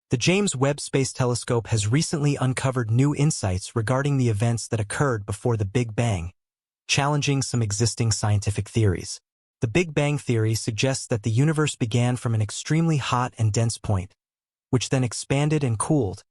The James Webb Space Telescope has recently uncovered new insights regarding the events that occurred before the Big Bang, challenging some existing scientific theories. The Big Bang theory suggests that the universe began from an extremely hot and dense point, which then expanded and cooled,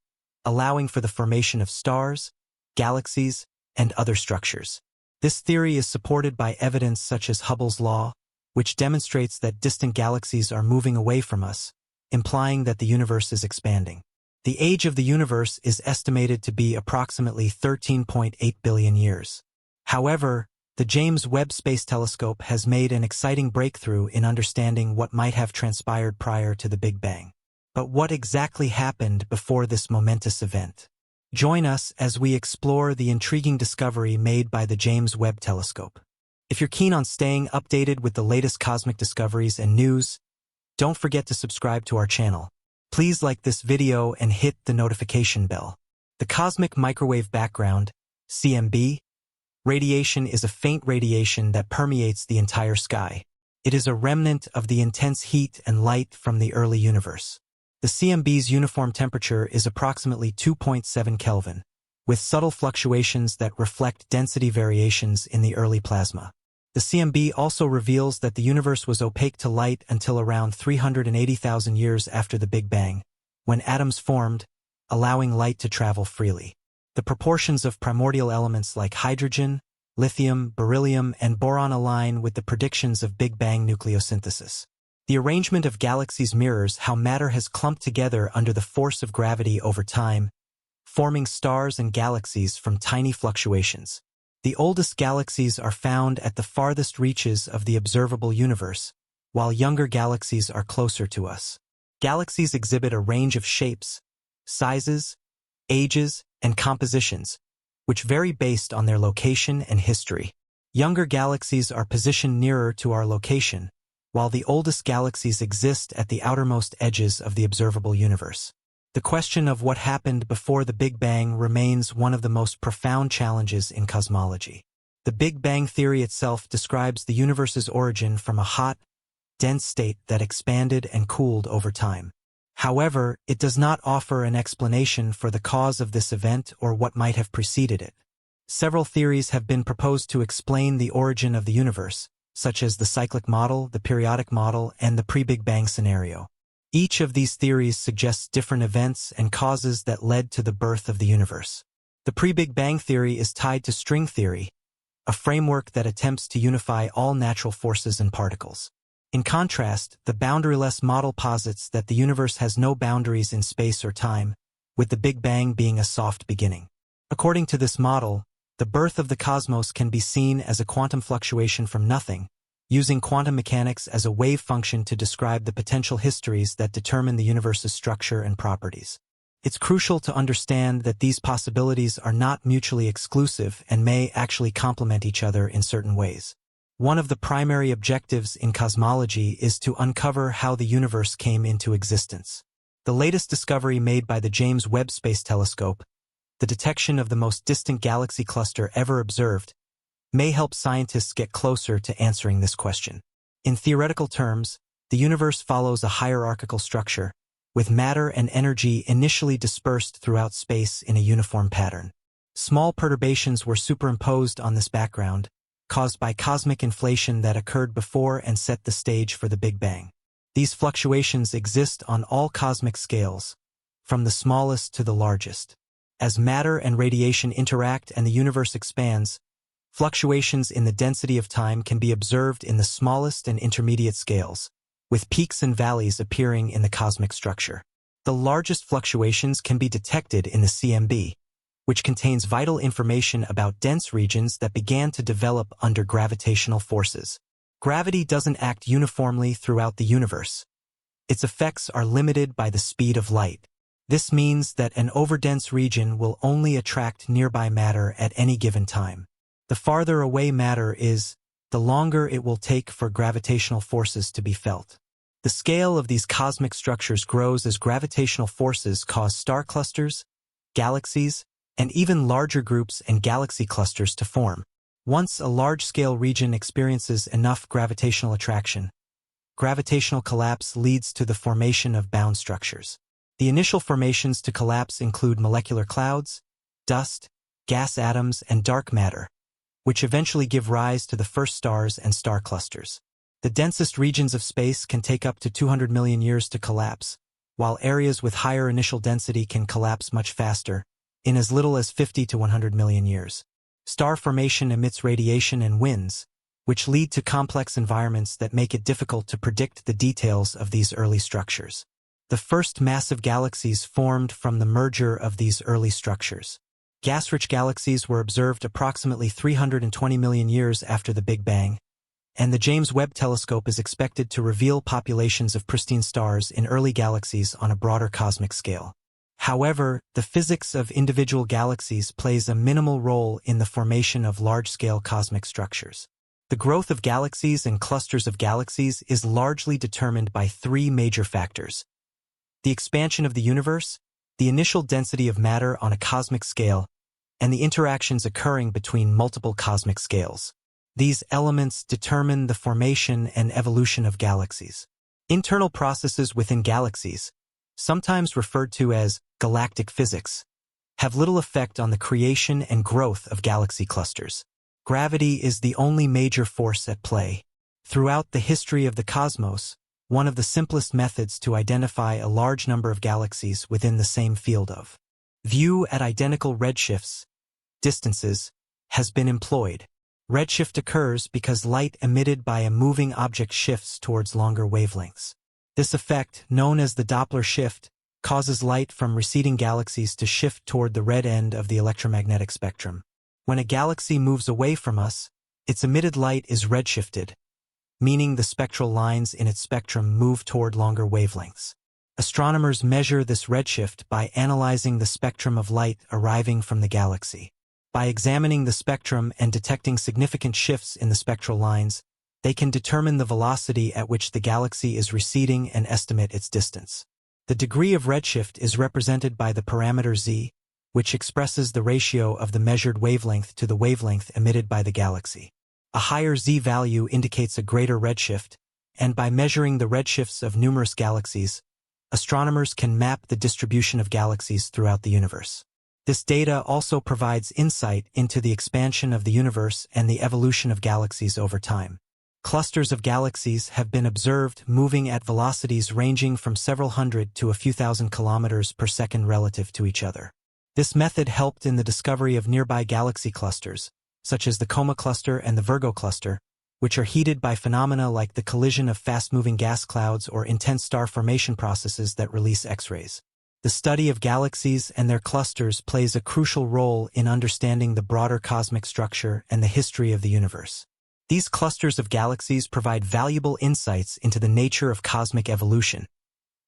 allowing for the formation of stars, galaxies, and other structures. This theory is supported by evidence such as Hubble's law, which demonstrates that distant galaxies are moving away from us, implying that the universe is expanding. The age of the universe is estimated to be approximately 13.8 billion years. However, the James Webb Space Telescope has made an exciting breakthrough in understanding what might have transpired prior to the Big Bang. But what exactly happened before this momentous event? Join us as we explore the intriguing discovery made by the James Webb Telescope. If you're keen on staying updated with the latest cosmic discoveries and news, don't forget to subscribe to our channel. Please like this video and hit the notification bell. The cosmic microwave background, CMB, radiation is a faint radiation that permeates the entire sky. It is a remnant of the intense heat and light from the early universe. The CMB's uniform temperature is approximately 2.7 Kelvin, with subtle fluctuations that reflect density variations in the early plasma. The CMB also reveals that the universe was opaque to light until around 380,000 years after the Big Bang, when atoms formed, allowing light to travel freely. The proportions of primordial elements like hydrogen, lithium, beryllium, and boron align with the predictions of Big Bang nucleosynthesis. The arrangement of galaxies mirrors how matter has clumped together under the force of gravity over time, forming stars and galaxies from tiny fluctuations. The oldest galaxies are found at the farthest reaches of the observable universe, while younger galaxies are closer to us. Galaxies exhibit a range of shapes, sizes, ages, and compositions, which vary based on their location and history. Younger galaxies are positioned nearer to our location, while the oldest galaxies exist at the outermost edges of the observable universe. The question of what happened before the Big Bang remains one of the most profound challenges in cosmology. The Big Bang theory itself describes the universe's origin from a hot, dense state that expanded and cooled over time. However, it does not offer an explanation for the cause of this event or what might have preceded it. Several theories have been proposed to explain the origin of the universe, such as the cyclic model, the periodic model, and the pre-Big Bang scenario. Each of these theories suggests different events and causes that led to the birth of the universe. The pre-Big Bang theory is tied to string theory, a framework that attempts to unify all natural forces and particles. In contrast, the boundaryless model posits that the universe has no boundaries in space or time, with the Big Bang being a soft beginning. According to this model, the birth of the cosmos can be seen as a quantum fluctuation from nothing, using quantum mechanics as a wave function to describe the potential histories that determine the universe's structure and properties. It's crucial to understand that these possibilities are not mutually exclusive and may actually complement each other in certain ways. One of the primary objectives in cosmology is to uncover how the universe came into existence. The latest discovery made by the James Webb Space Telescope, the detection of the most distant galaxy cluster ever observed, may help scientists get closer to answering this question. In theoretical terms, the universe follows a hierarchical structure, with matter and energy initially dispersed throughout space in a uniform pattern. Small perturbations were superimposed on this background, caused by cosmic inflation that occurred before and set the stage for the Big Bang. These fluctuations exist on all cosmic scales, from the smallest to the largest. As matter and radiation interact and the universe expands, fluctuations in the density of time can be observed in the smallest and intermediate scales, with peaks and valleys appearing in the cosmic structure. The largest fluctuations can be detected in the CMB, which contains vital information about dense regions that began to develop under gravitational forces. Gravity doesn't act uniformly throughout the universe. Its effects are limited by the speed of light. This means that an overdense region will only attract nearby matter at any given time. The farther away matter is, the longer it will take for gravitational forces to be felt. The scale of these cosmic structures grows as gravitational forces cause star clusters, galaxies, and even larger groups and galaxy clusters to form. Once a large-scale region experiences enough gravitational attraction, gravitational collapse leads to the formation of bound structures. The initial formations to collapse include molecular clouds, dust, gas atoms, and dark matter, which eventually give rise to the first stars and star clusters. The densest regions of space can take up to 200 million years to collapse, while areas with higher initial density can collapse much faster, in as little as 50 to 100 million years. Star formation emits radiation and winds, which lead to complex environments that make it difficult to predict the details of these early structures. The first massive galaxies formed from the merger of these early structures. Gas-rich galaxies were observed approximately 320 million years after the Big Bang, and the James Webb Telescope is expected to reveal populations of pristine stars in early galaxies on a broader cosmic scale. However, the physics of individual galaxies plays a minimal role in the formation of large-scale cosmic structures. The growth of galaxies and clusters of galaxies is largely determined by three major factors: the expansion of the universe, the initial density of matter on a cosmic scale, and the interactions occurring between multiple cosmic scales. These elements determine the formation and evolution of galaxies. Internal processes within galaxies, sometimes referred to as galactic physics, have little effect on the creation and growth of galaxy clusters. Gravity is the only major force at play. Throughout the history of the cosmos, one of the simplest methods to identify a large number of galaxies within the same field of view at identical redshifts, distances, has been employed. Redshift occurs because light emitted by a moving object shifts towards longer wavelengths. This effect, known as the Doppler shift, causes light from receding galaxies to shift toward the red end of the electromagnetic spectrum. When a galaxy moves away from us, its emitted light is redshifted, meaning the spectral lines in its spectrum move toward longer wavelengths. Astronomers measure this redshift by analyzing the spectrum of light arriving from the galaxy. By examining the spectrum and detecting significant shifts in the spectral lines, they can determine the velocity at which the galaxy is receding and estimate its distance. The degree of redshift is represented by the parameter z, which expresses the ratio of the measured wavelength to the wavelength emitted by the galaxy. A higher z value indicates a greater redshift, and by measuring the redshifts of numerous galaxies, astronomers can map the distribution of galaxies throughout the universe. This data also provides insight into the expansion of the universe and the evolution of galaxies over time. Clusters of galaxies have been observed moving at velocities ranging from several hundred to a few thousand kilometers per second relative to each other. This method helped in the discovery of nearby galaxy clusters, such as the Coma cluster and the Virgo cluster, which are heated by phenomena like the collision of fast-moving gas clouds or intense star formation processes that release X-rays. The study of galaxies and their clusters plays a crucial role in understanding the broader cosmic structure and the history of the universe. These clusters of galaxies provide valuable insights into the nature of cosmic evolution,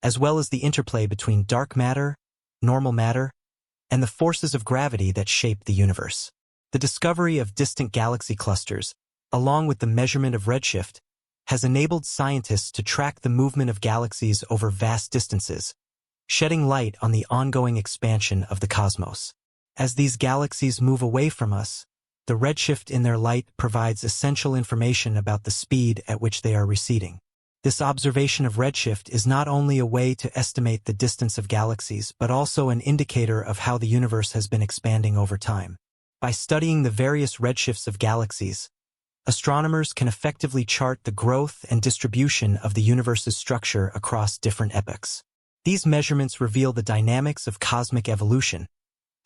as well as the interplay between dark matter, normal matter, and the forces of gravity that shape the universe. The discovery of distant galaxy clusters, along with the measurement of redshift, has enabled scientists to track the movement of galaxies over vast distances, shedding light on the ongoing expansion of the cosmos. As these galaxies move away from us, the redshift in their light provides essential information about the speed at which they are receding. This observation of redshift is not only a way to estimate the distance of galaxies but also an indicator of how the universe has been expanding over time. By studying the various redshifts of galaxies, astronomers can effectively chart the growth and distribution of the universe's structure across different epochs. These measurements reveal the dynamics of cosmic evolution,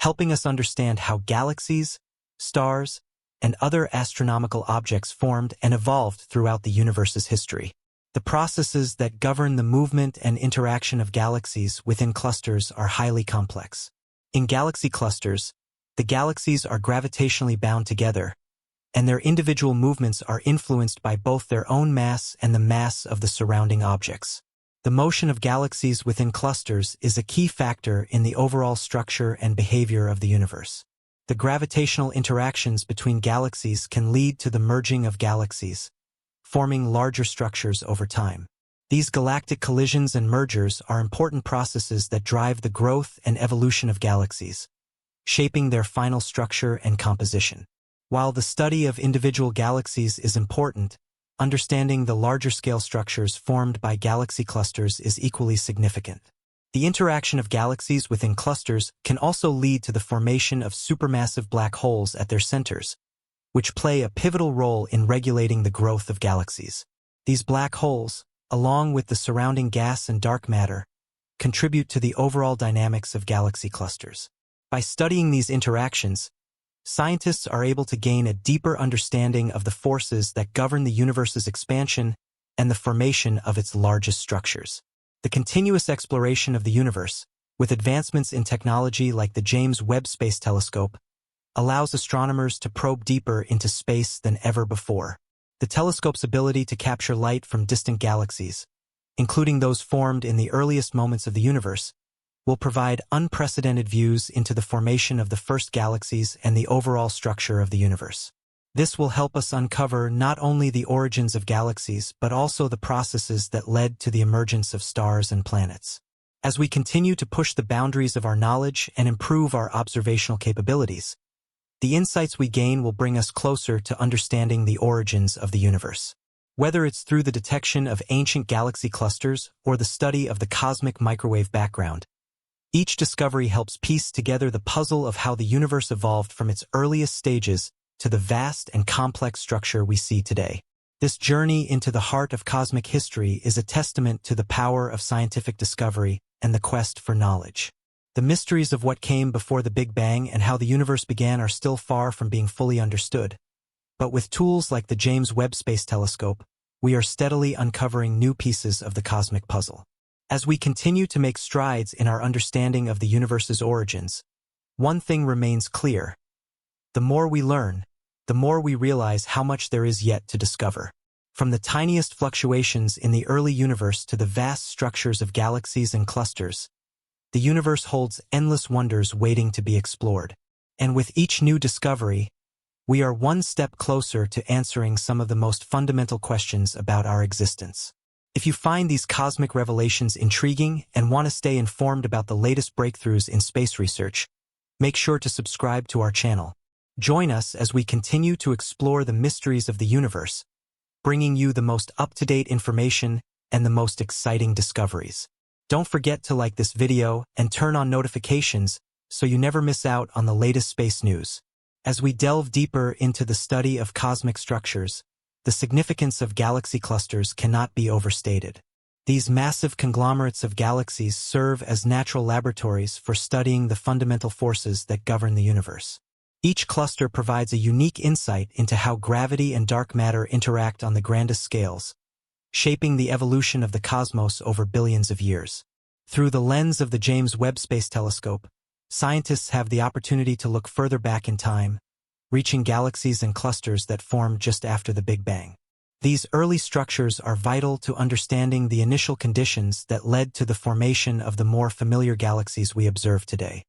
helping us understand how galaxies, stars, and other astronomical objects formed and evolved throughout the universe's history. The processes that govern the movement and interaction of galaxies within clusters are highly complex. In galaxy clusters, the galaxies are gravitationally bound together, and their individual movements are influenced by both their own mass and the mass of the surrounding objects. The motion of galaxies within clusters is a key factor in the overall structure and behavior of the universe. The gravitational interactions between galaxies can lead to the merging of galaxies, forming larger structures over time. These galactic collisions and mergers are important processes that drive the growth and evolution of galaxies, shaping their final structure and composition. While the study of individual galaxies is important, understanding the larger-scale structures formed by galaxy clusters is equally significant. The interaction of galaxies within clusters can also lead to the formation of supermassive black holes at their centers, which play a pivotal role in regulating the growth of galaxies. These black holes, along with the surrounding gas and dark matter, contribute to the overall dynamics of galaxy clusters. By studying these interactions, scientists are able to gain a deeper understanding of the forces that govern the universe's expansion and the formation of its largest structures. The continuous exploration of the universe, with advancements in technology like the James Webb Space Telescope, allows astronomers to probe deeper into space than ever before. The telescope's ability to capture light from distant galaxies, including those formed in the earliest moments of the universe, will provide unprecedented views into the formation of the first galaxies and the overall structure of the universe. This will help us uncover not only the origins of galaxies but also the processes that led to the emergence of stars and planets. As we continue to push the boundaries of our knowledge and improve our observational capabilities, the insights we gain will bring us closer to understanding the origins of the universe. Whether it's through the detection of ancient galaxy clusters or the study of the cosmic microwave background, each discovery helps piece together the puzzle of how the universe evolved from its earliest stages to the vast and complex structure we see today. This journey into the heart of cosmic history is a testament to the power of scientific discovery and the quest for knowledge. The mysteries of what came before the Big Bang and how the universe began are still far from being fully understood. But with tools like the James Webb Space Telescope, we are steadily uncovering new pieces of the cosmic puzzle. As we continue to make strides in our understanding of the universe's origins, one thing remains clear. The more we learn, the more we realize how much there is yet to discover. From the tiniest fluctuations in the early universe to the vast structures of galaxies and clusters, the universe holds endless wonders waiting to be explored. And with each new discovery, we are one step closer to answering some of the most fundamental questions about our existence. If you find these cosmic revelations intriguing and want to stay informed about the latest breakthroughs in space research, make sure to subscribe to our channel. Join us as we continue to explore the mysteries of the universe, bringing you the most up-to-date information and the most exciting discoveries. Don't forget to like this video and turn on notifications so you never miss out on the latest space news. As we delve deeper into the study of cosmic structures, the significance of galaxy clusters cannot be overstated. These massive conglomerates of galaxies serve as natural laboratories for studying the fundamental forces that govern the universe. Each cluster provides a unique insight into how gravity and dark matter interact on the grandest scales, shaping the evolution of the cosmos over billions of years. Through the lens of the James Webb Space Telescope, scientists have the opportunity to look further back in time, reaching galaxies and clusters that formed just after the Big Bang. These early structures are vital to understanding the initial conditions that led to the formation of the more familiar galaxies we observe today.